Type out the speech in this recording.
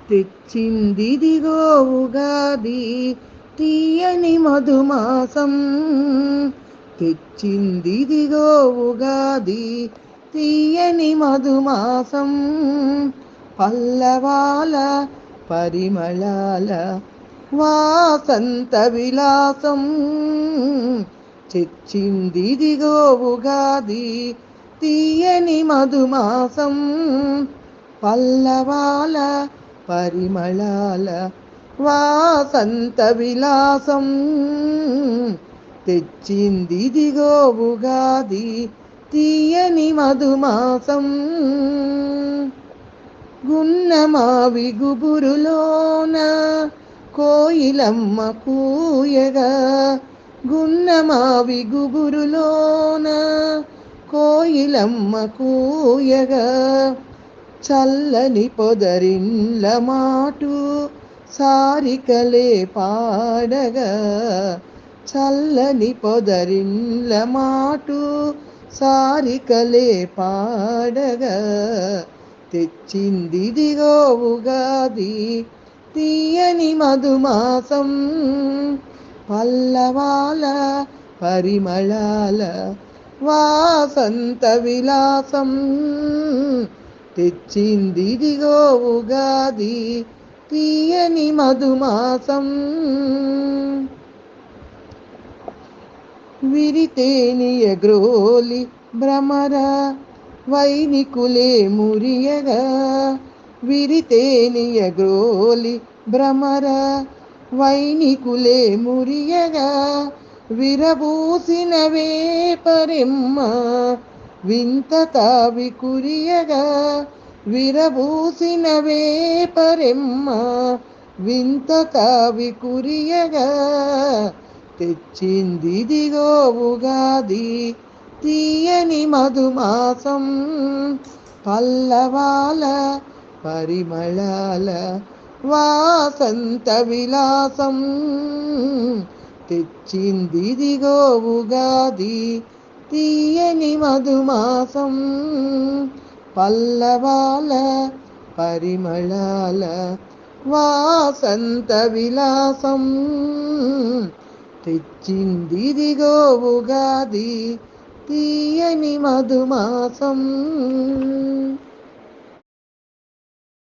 తెచ్చిందిదిగో ఉగాది తీయని మధుమాసం. తెచ్చిందిదిగో ఉగాది తీయని మధుమాసం. పల్లవాల పరిమళాల వాసంత విలాసం. తెచ్చిందిదిగో ఉగాది తీయని మధుమాసం. పల్లవాల పరిమళాల వాసంత విలాసం. తెచ్చిందిదిగో ఉగాది తీయని మధుమాసం. గున్నమావి గుబురులోన కోయిలమ్మ కూయగా. గున్నమావి గుబురులోన కోయిలమ్మ కూయగా. చల్లని పొదరిన్ల మాటు సారికలే పాడగా. చల్లని పొదరిన్ల మాటు సారికలే పాడగా. తెచ్చిందిదిగో ఉగాది తీయని మధుమాసం. పల్లవాల పరిమళాల వాసంత విలాసం. తెచ్చిందిదిగో ఉగాది తీయని మధుమాసం. విరితేనియ గ్రోలి భ్రమర వైనికులే మురియగా. విరితేనియ గ్రోలి భ్రమర వైనికులే మురియగా. విరబూసిన వేపరెమ్మ వింత తావి కురియగా. విరబూసిన వేపరెమ్మ వింత తావి కురియగా. తెచ్చిందిదిగో ఉగాది తీయని మధుమాసం. పల్లవాల పరిమళాల వాసంత విలాసం. తెచ్చిందిదిగో ఉగాది తీయని మధుమాసం. పల్లవాల పరిమళాల వాసంత విలాసం. తెచ్చిందిదిగో ఉగాది తీయని మధుమాసం.